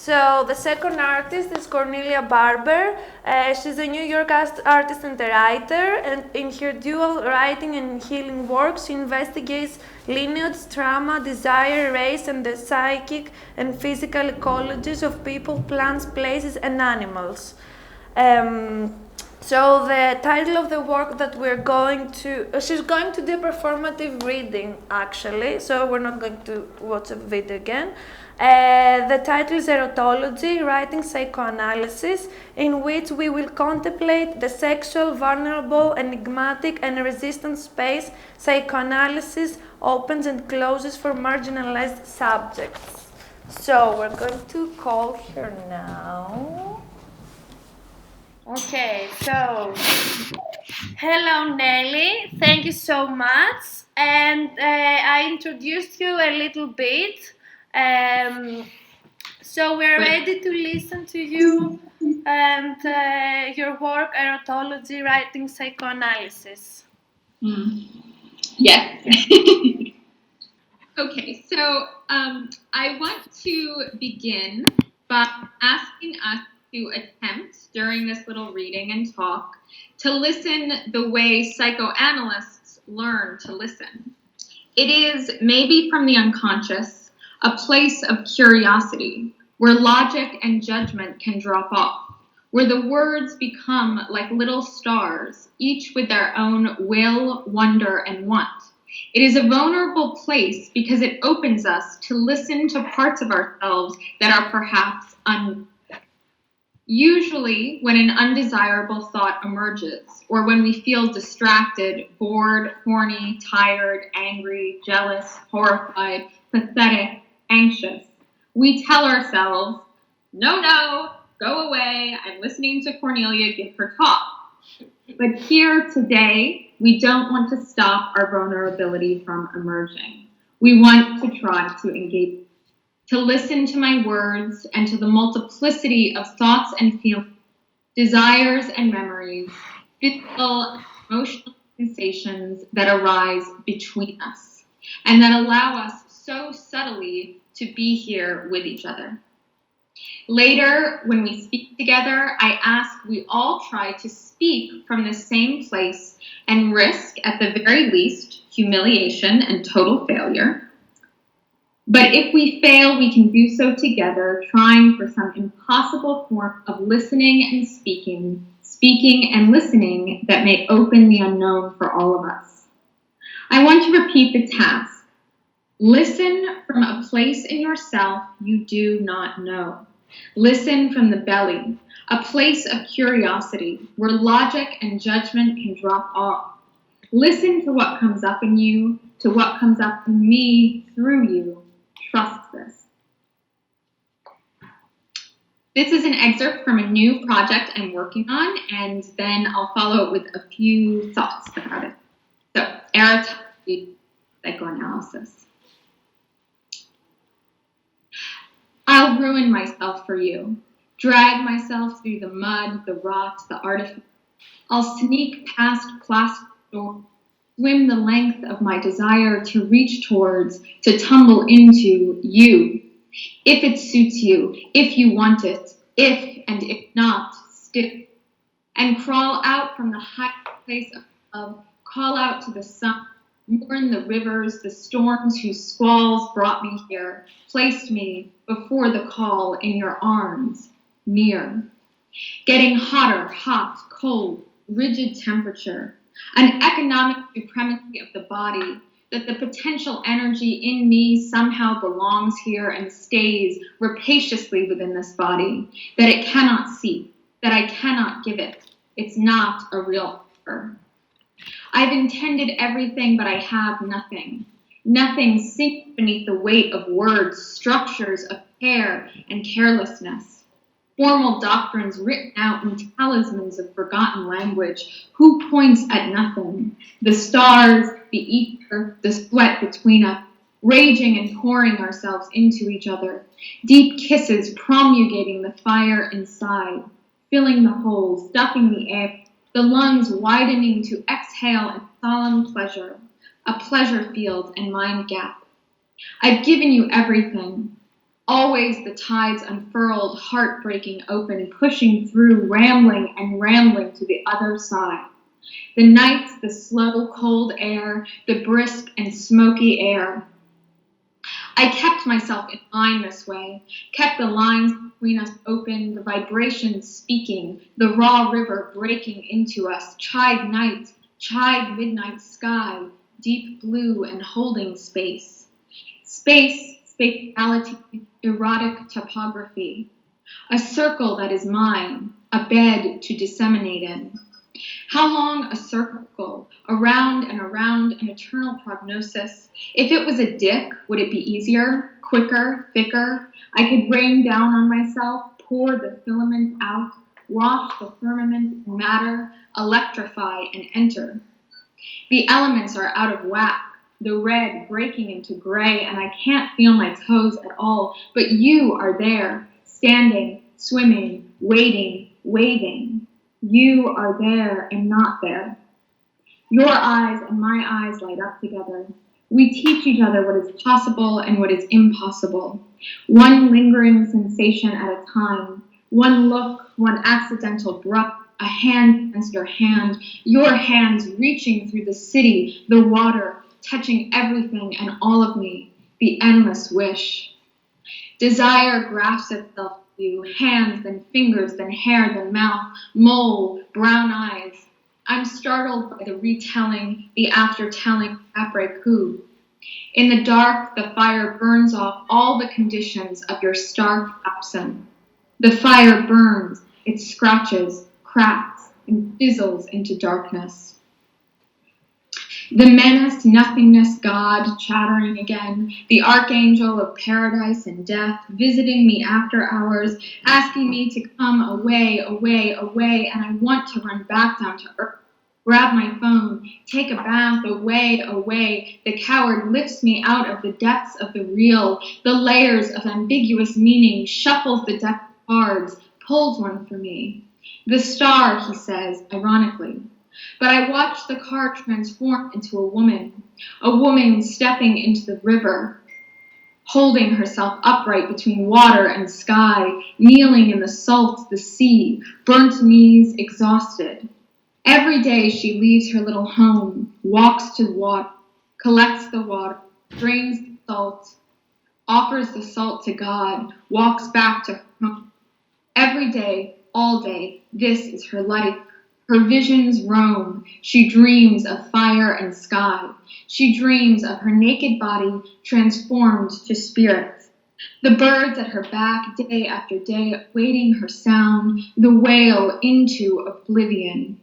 So the second artist is Cornelia Barber. She's a New York artist and a writer, and in her dual writing and healing work, she investigates lineage, trauma, desire, race, and the psychic and physical ecologies of people, plants, places, and animals. So the title of the work that we're going to, she's going to do a performative reading actually, so we're not going to watch a video again. The title is Erotology, Writing Psychoanalysis, in which we will contemplate the sexual, vulnerable, enigmatic, and resistant space psychoanalysis opens and closes for marginalized subjects. So we're going to call her now. Okay, so hello Nelly, thank you so much. And I introduced you a little bit. So we're ready to listen to you and your work, Erotology, Writing Psychoanalysis. Yes. Okay, so I want to begin by asking us to attempt during this little reading and talk to listen the way psychoanalysts learn to listen. It is maybe from the unconscious, a place of curiosity where logic and judgment can drop off, where the words become like little stars, each with their own will, wonder, and want. It is a vulnerable place because it opens us to listen to parts of ourselves that are perhaps usually when an undesirable thought emerges, or when we feel distracted, bored, horny, tired, angry, jealous, horrified, pathetic, anxious, we tell ourselves, no, go away, I'm listening to Cornelia give her talk. But here today, we don't want to stop our vulnerability from emerging. We want to try to engage, to listen to my words and to the multiplicity of thoughts and feelings, desires and memories, physical, emotional sensations that arise between us and that allow us so subtly to be here with each other. Later, when we speak together, I ask we all try to speak from the same place and risk, at the very least, humiliation and total failure. But if we fail, we can do so together, trying for some impossible form of listening and speaking and listening that may open the unknown for all of us. I want to repeat the task. Listen from a place in yourself you do not know. Listen from the belly, a place of curiosity where logic and judgment can drop off. Listen to what comes up in you, to what comes up in me through you. Trust this. This is an excerpt from a new project I'm working on, and then I'll follow it with a few thoughts about it. So, erotology, psychoanalysis. I'll ruin myself for you, drag myself through the mud, the rot, the artifice. I'll sneak past plastic doors, swim the length of my desire to reach towards, to tumble into you. If it suits you, if you want it, if and if not, stick. And crawl out from the high place of love, call out to the sun, mourn the rivers, the storms whose squalls brought me here, placed me before the call in your arms, near. Getting hotter, hot, cold, rigid temperature, an economic supremacy of the body, that the potential energy in me somehow belongs here and stays rapaciously within this body, that it cannot see, that I cannot give it. It's not a real offer. I've intended everything, but I have nothing. Nothing sinks beneath the weight of words, structures of care and carelessness. Formal doctrines written out in talismans of forgotten language. Who points at nothing? The stars, the ether, the sweat between us, raging and pouring ourselves into each other. Deep kisses promulgating the fire inside, filling the holes, stuffing the air, the lungs widening to exhale in solemn pleasure, a pleasure field and mind gap. I've given you everything. Always the tides unfurled, heart breaking open, pushing through, rambling and rambling to the other side. The nights, the slow, cold air, the brisk and smoky air. I kept myself in line this way, kept the lines between us open, the vibrations speaking, the raw river breaking into us, chide night, chide midnight sky, deep blue and holding space. Space, spatiality, erotic topography. A circle that is mine, a bed to disseminate in. How long a circle, around and around an eternal prognosis? If it was a dick, would it be easier, quicker, thicker? I could rain down on myself, pour the filaments out, wash the firmament in matter, electrify and enter. The elements are out of whack, the red breaking into gray, and I can't feel my toes at all, but you are there, standing, swimming, waiting, waving. You are there and not there. Your eyes and my eyes light up together. We teach each other what is possible and what is impossible. One lingering sensation at a time. One look, one accidental brush, a hand against your hands reaching through the city, the water, touching everything and all of me, the endless wish. Desire grasps itself to you, hands, then fingers, then hair, then mouth, mole, brown eyes. I'm startled by the retelling, the after-telling, après-coup. In the dark, the fire burns off all the conditions of your stark absence. The fire burns, it scratches, cracks, and fizzles into darkness. The menaced nothingness God chattering again, the archangel of paradise and death, visiting me after hours, asking me to come away, away, away, and I want to run back down to earth, grab my phone, take a bath, away, away. The coward lifts me out of the depths of the real, the layers of ambiguous meaning, shuffles the deck of cards, pulls one for me. The star, he says, ironically. But I watch the car transform into a woman stepping into the river, holding herself upright between water and sky, kneeling in the salt, the sea, burnt knees, exhausted. Every day she leaves her little home, walks to water, collects the water, drains the salt, offers the salt to God, walks back to her home. Every day, all day, this is her life. Her visions roam. She dreams of fire and sky. She dreams of her naked body transformed to spirit. The birds at her back, day after day, waiting her sound, the wail into oblivion.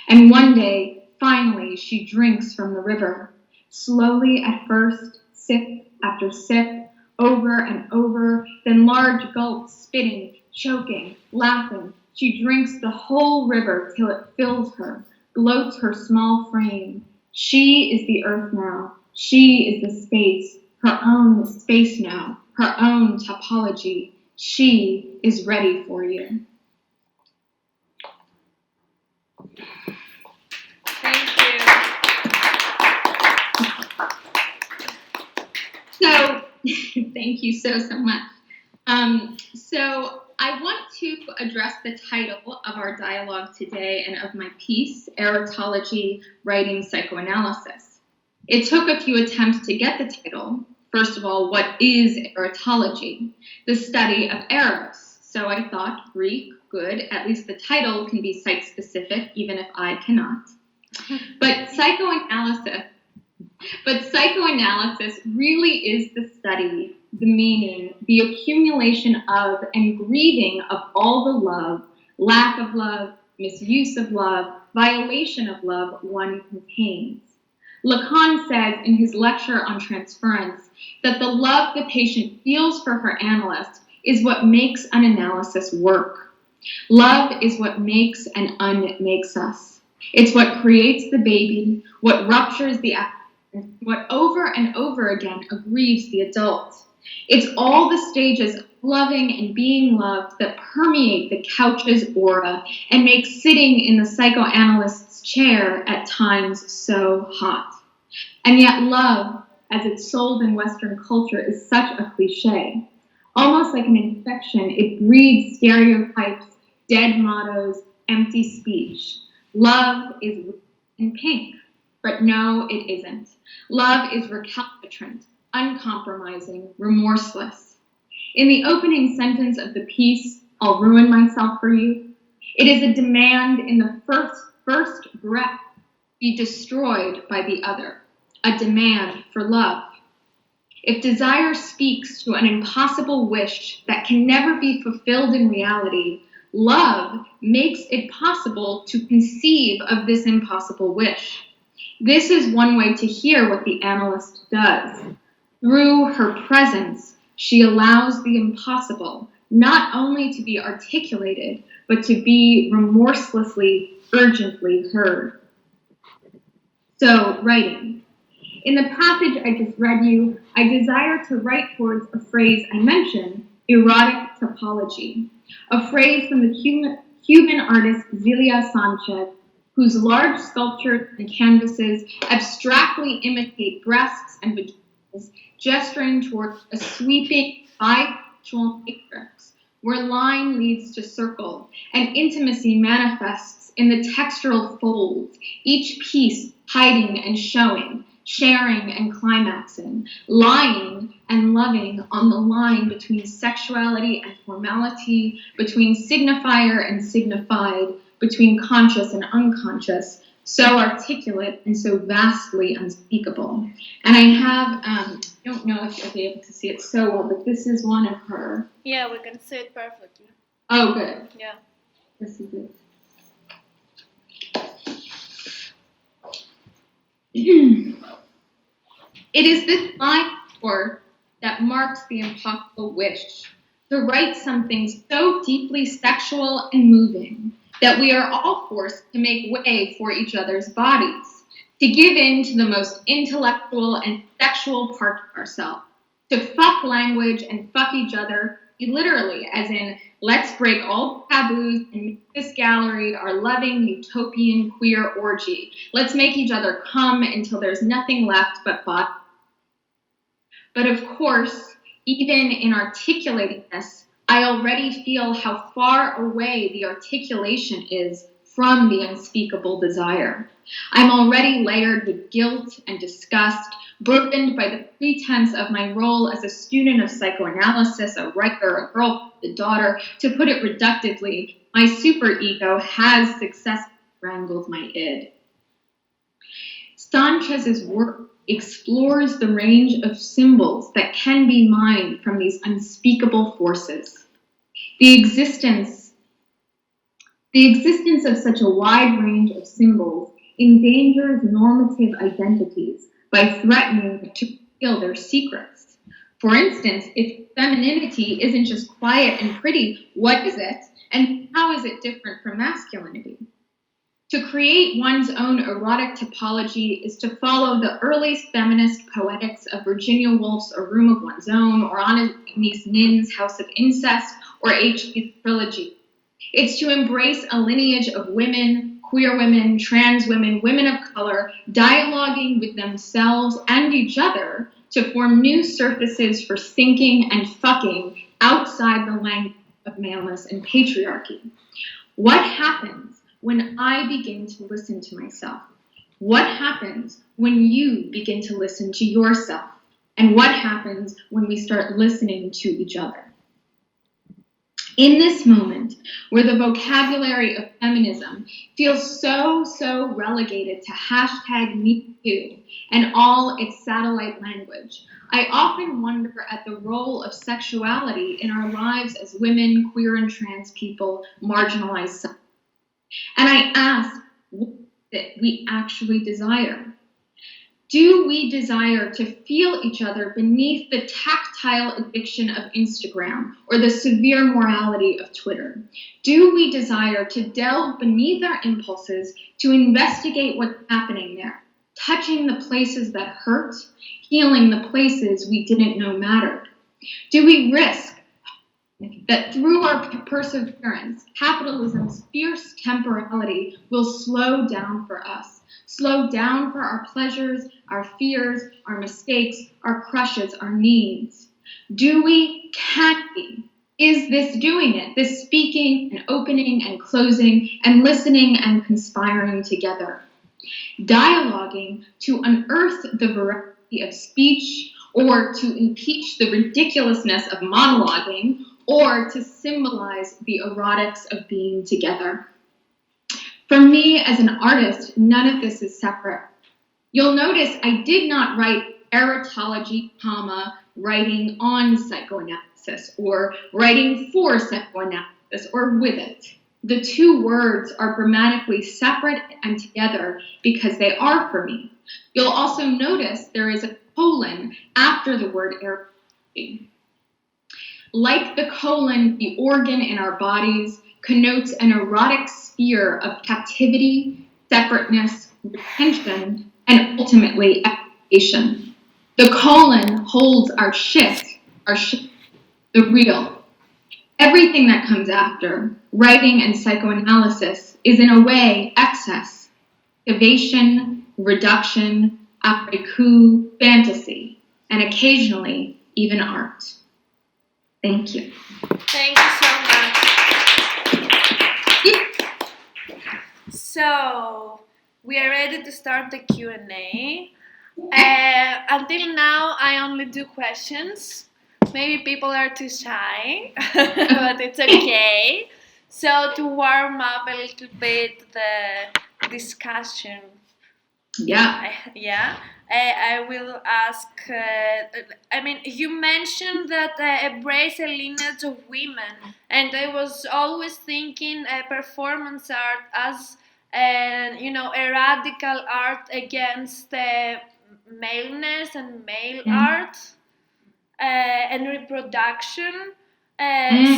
And one day, finally, she drinks from the river. Slowly at first, sip after sip, over and over, then large gulps, spitting, choking, laughing. She drinks the whole river till it fills her, bloats her small frame. She is the earth now. She is the space, her own space now, her own topology. She is ready for you. Thank you. So, thank you so much. So I want to address the title of our dialogue today and of my piece, Erotology, Writing Psychoanalysis. It took a few attempts to get the title. First of all, what is erotology? The study of eros. So I thought, Greek, good, at least the title can be site-specific, even if I cannot. But psychoanalysis really is the study, the meaning, the accumulation of and grieving of all the love, lack of love, misuse of love, violation of love one contains. Lacan says in his lecture on transference that the love the patient feels for her analyst is what makes an analysis work. Love is what makes and unmakes us. It's what creates the baby, what ruptures the accident, what over and over again aggrieves the adult. It's all the stages of loving and being loved that permeate the couch's aura and make sitting in the psychoanalyst's chair at times so hot. And yet love, as it's sold in Western culture, is such a cliche. Almost like an infection, it breeds stereotypes, dead mottos, empty speech. Love is in pink, but no, it isn't. Love is recalcitrant, uncompromising, remorseless. In the opening sentence of the piece, I'll ruin myself for you, it is a demand in the first breath be destroyed by the other, a demand for love. If desire speaks to an impossible wish that can never be fulfilled in reality, love makes it possible to conceive of this impossible wish. This is one way to hear what the analyst does. Through her presence, she allows the impossible not only to be articulated, but to be remorselessly, urgently heard. So, writing. In the passage I just read you, I desire to write towards a phrase I mentioned, erotic topology, a phrase from the Cuban artist Zelia Sanchez, whose large sculptures and canvases abstractly imitate breasts and vaginas, gesturing towards a sweeping bisexual matrix where line leads to circle and intimacy manifests in the textural folds, each piece hiding and showing, sharing and climaxing, lying and loving on the line between sexuality and formality, between signifier and signified, between conscious and unconscious, so articulate and so vastly unspeakable. And I have, I don't know if you'll be able to see it so well, but this is one of her. Yeah, we can see it perfectly. Oh, good. Yeah. This is it. It is this line force that marks the impossible wish to write something so deeply sexual and moving that we are all forced to make way for each other's bodies, to give in to the most intellectual and sexual part of ourselves, to fuck language and fuck each other, literally, as in, let's break all taboos and make this gallery our loving, utopian, queer orgy. Let's make each other come until there's nothing left but body. But of course, even in articulating this, I already feel how far away the articulation is from the unspeakable desire. I'm already layered with guilt and disgust, burdened by the pretense of my role as a student of psychoanalysis, a writer, a girl, a daughter. To put it reductively, my superego has successfully wrangled my id. Sanchez's work explores the range of symbols that can be mined from these unspeakable forces. The existence of such a wide range of symbols endangers normative identities by threatening to reveal their secrets. For instance, if femininity isn't just quiet and pretty, what is it? And how is it different from masculinity? To create one's own erotic topology is to follow the earliest feminist poetics of Virginia Woolf's A Room of One's Own, or Anais Nin's House of Incest, or H.P.'s Trilogy. It's to embrace a lineage of women, queer women, trans women, women of color, dialoguing with themselves and each other to form new surfaces for thinking and fucking outside the language of maleness and patriarchy. What happens when I begin to listen to myself? What happens when you begin to listen to yourself? And what happens when we start listening to each other? In this moment, where the vocabulary of feminism feels so relegated to #MeToo and all its satellite language, I often wonder at the role of sexuality in our lives as women, queer and trans people, marginalized. And I ask, what is it we actually desire? Do we desire to feel each other beneath the tactile addiction of Instagram or the severe morality of Twitter? Do we desire to delve beneath our impulses to investigate what's happening there, touching the places that hurt, healing the places we didn't know mattered? Do we risk that through our perseverance, capitalism's fierce temporality will slow down for us, slow down for our pleasures, our fears, our mistakes, our crushes, our needs? Do we can be, is this doing it, this speaking and opening and closing and listening and conspiring together. Dialoguing to unearth the variety of speech, or to impeach the ridiculousness of monologuing, or to symbolize the erotics of being together. For me, as an artist, none of this is separate. You'll notice I did not write erotology, writing on psychoanalysis, or writing for psychoanalysis, or with it. The two words are grammatically separate and together because they are for me. You'll also notice there is a colon after the word erotology. Like the colon, the organ in our bodies connotes an erotic sphere of captivity, separateness, retention, and ultimately application. The colon holds our shit, the real. Everything that comes after, writing and psychoanalysis, is in a way excess, evasion, reduction, après coup, fantasy, and occasionally even art. Thank you. Thank you so much. So, we are ready to start the Q&A. Until now, I only do questions. Maybe people are too shy, but it's okay. So to warm up a little bit the discussion, I will ask. You mentioned that embrace a lineage of women, and I was always thinking performance art as a radical art against maleness and male art. And reproduction.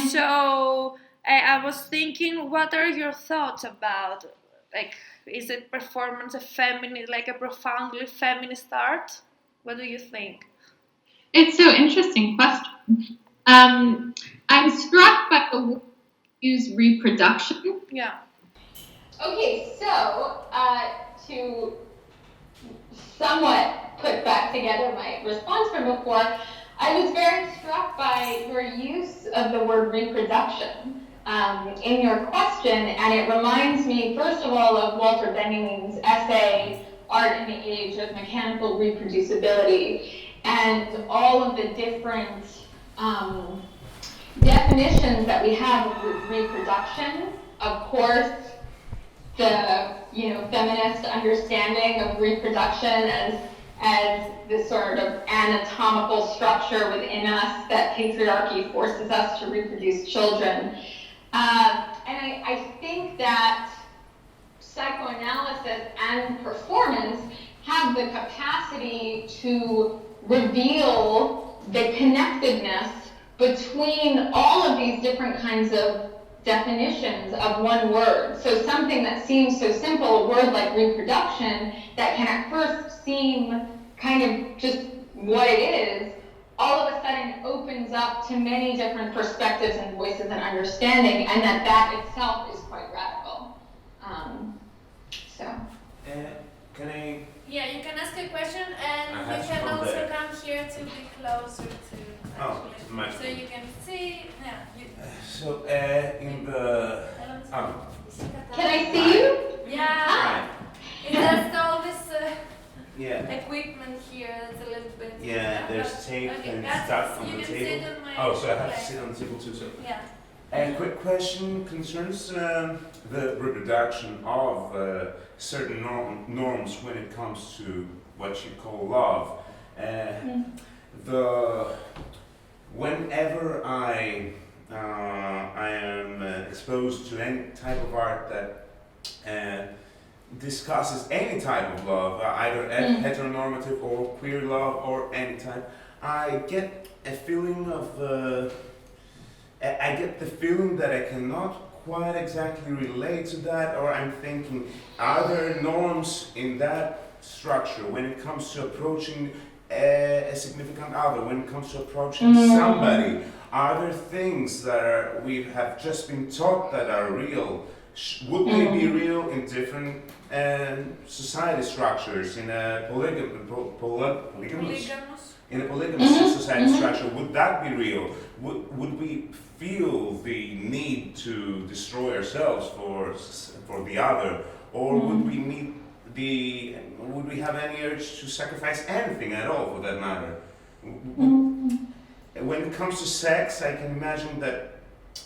So I was thinking, what are your thoughts about, is it performance a feminist, like a profoundly feminist art? What do you think? It's so interesting question. I'm struck by the word use reproduction. Yeah. Okay, so to somewhat put back together my response from before, I was very struck by your use of the word reproduction in your question, and it reminds me, first of all, of Walter Benjamin's essay, Art in the Age of Mechanical Reproducibility, and all of the different definitions that we have of reproduction. Of course, the feminist understanding of reproduction as this sort of anatomical structure within us that patriarchy forces us to reproduce children. And I think that psychoanalysis and performance have the capacity to reveal the connectedness between all of these different kinds of definitions of one word. So something that seems so simple, a word like reproduction, that can at first seem kind of just what it is, all of a sudden opens up to many different perspectives and voices and understanding, and that itself is quite radical. Can I? Yeah, you can ask a question, and you can also come here to be closer to. So you can see. Yeah. In the. Can I see you? Yeah. It's just all this equipment here. That's a little bit. Yeah, there's tape and stuff on the table. So I have to sit on the table too. So. Yeah. A quick question concerns the reproduction of certain norms when it comes to what you call love. Whenever I am exposed to any type of art that discusses any type of love, either heteronormative or queer love or any type, I get a feeling of. I get the feeling that I cannot quite exactly relate to that, or I'm thinking, are there norms in that structure when it comes to approaching a significant other, when it comes to approaching somebody? Are there things that we have just been taught that are real? Would they be real in different society structures, in a polygamous In a polygamous society structure, would that be real? Would we feel the need to destroy ourselves for the other, or would we have any urge to sacrifice anything at all, for that matter? When it comes to sex, I can imagine that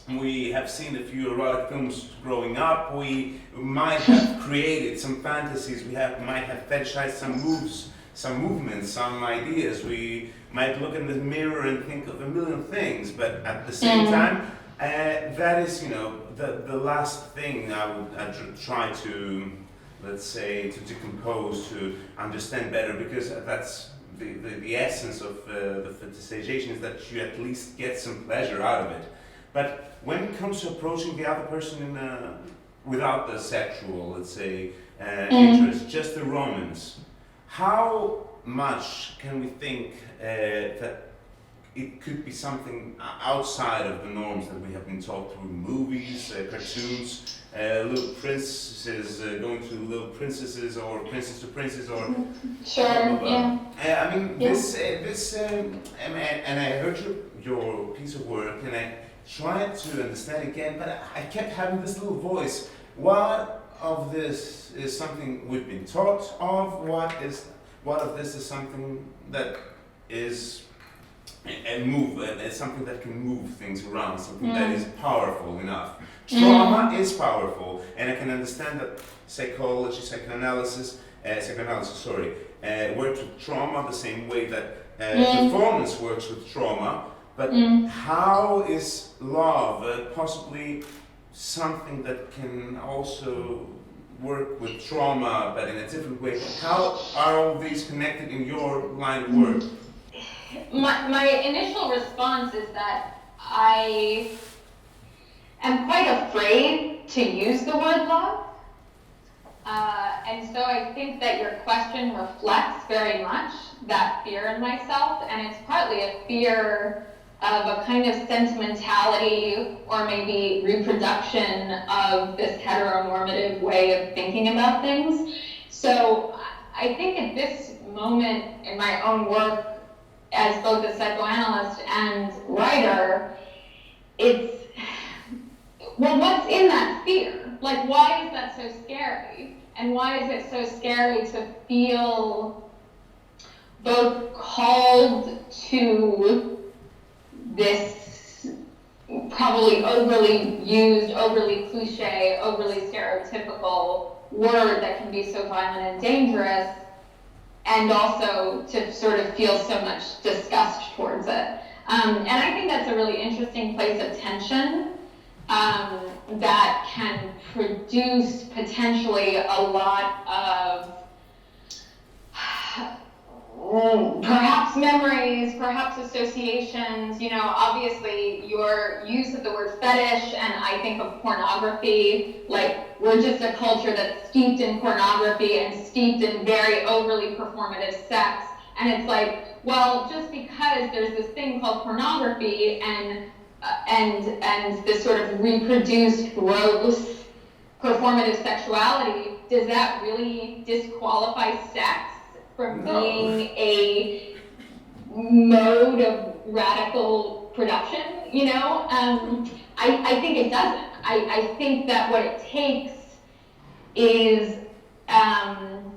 we have seen a few erotic films growing up. We might have created some fantasies. Might have fetishized some moves, some movements, some ideas. We might look in the mirror and think of a million things. But at the same time, that is, the last thing I'd try to, let's say, to decompose, to understand better, because that's the essence of the fetishization, is that you at least get some pleasure out of it. But when it comes to approaching the other person without the sexual, let's say, interest, just the romance, how much can we think that it could be something outside of the norms that we have been taught through movies, cartoons, little princesses going to little princesses, or princess to princess, or Sure. blah, blah, blah. Yeah. I mean, and I heard your piece of work, and I tried to understand again, but I kept having this little voice. What of this is something we've been taught of? What of this is something that is something that can move things around, something that is powerful enough. Trauma is powerful, and I can understand that psychoanalysis works with trauma the same way that performance works with trauma. But how is love possibly something that can also work with trauma, but in a different way? How are all these connected in your line of work? My initial response is that I am quite afraid to use the word love. And so I think that your question reflects very much that fear in myself, and it's partly a fear of a kind of sentimentality or maybe reproduction of this heteronormative way of thinking about things. So I think at this moment in my own work as both a psychoanalyst and writer, it's, well, what's in that fear? Like, why is that so scary? And why is it so scary to feel both called to this probably overly used, overly cliche, overly stereotypical word that can be so violent and dangerous, and also to sort of feel so much disgust towards it. And I think that's a really interesting place of tension that can produce potentially a lot of perhaps memories, perhaps associations. Obviously your use of the word fetish, and I think of pornography, like we're just a culture that's steeped in pornography and steeped in very overly performative sex. And it's like, well, just because there's this thing called pornography and this sort of reproduced, gross, performative sexuality, does that really disqualify sex from being a mode of radical production? I think it doesn't. I think that what it takes is an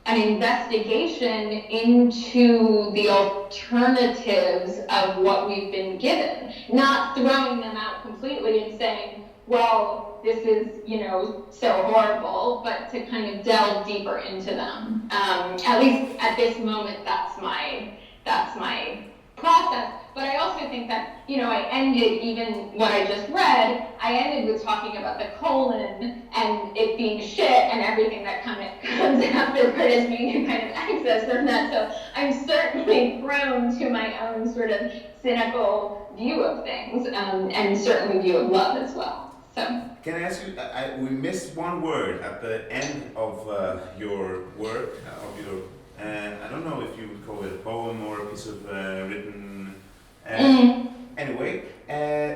investigation into the alternatives of what we've been given, not throwing them out completely and saying, well, this is, so horrible, but to kind of delve deeper into them. At least at this moment, that's my process. But I also think that, I ended even what I just read, I ended with talking about the colon and it being shit and everything that kind of comes afterward as being a kind of excess from that. So I'm certainly prone to my own sort of cynical view of things, and certainly view of love as well. So. Can I ask you, we missed one word at the end of your work, I don't know if you would call it a poem or a piece of written. Anyway,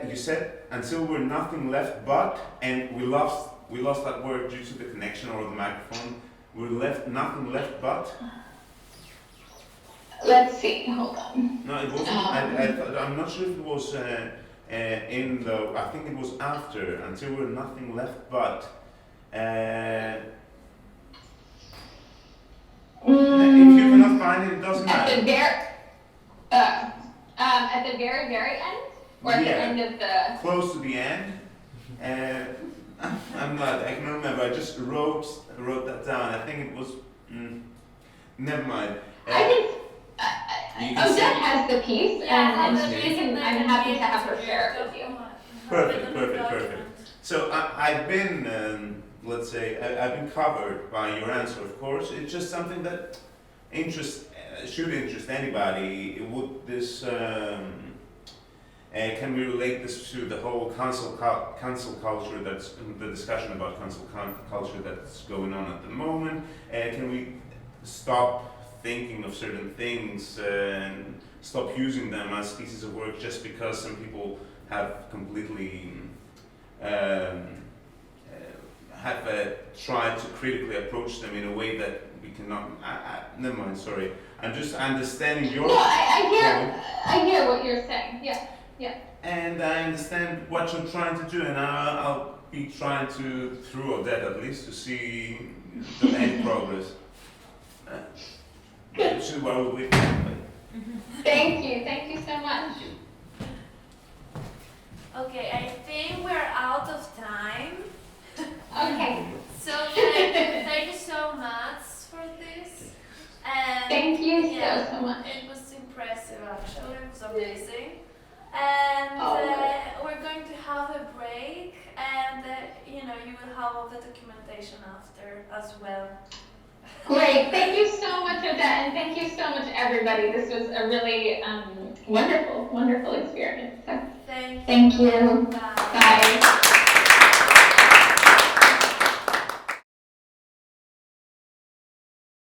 you said until we're nothing left but, and we lost that word due to the connection or the microphone. We're left nothing left but. let's see, hold on. No, it wasn't. I'm not sure if it was in the. I think it was after, until we're nothing left but. If you cannot find it, it doesn't matter. At the very, very end, or at the end of the. Close to the end. I'm not. I can remember. I just wrote that down. I think it was. Never mind. I think Odette has the piece, and I'm happy to have her share it with you. Perfect. So I've been, let's say, I've been covered by your answer. Of course, it's just something that should interest anybody. Would this? Can we relate this to the whole cancel culture? That's the discussion about cancel culture that's going on at the moment. Can we stop thinking of certain things and stop using them as pieces of work just because some people have completely tried to critically approach them in a way that we cannot. Never mind. Sorry. I'm just understanding your. No, I hear what you're saying. Yeah. And I understand what you're trying to do, and I'll be trying to, through Odette at least, to see any progress. Which is what we'll be doing. Thank you so much. Okay, I think we're out of time. Okay. So thank you so much for this. And Thank you so much. It was impressive actually, it was amazing. And we're going to have a break, and you will have all the documentation after as well. Great, thank you so much, Odette, and thank you so much, everybody. This was a really wonderful experience. So, Thank you. thank you. Bye. Bye.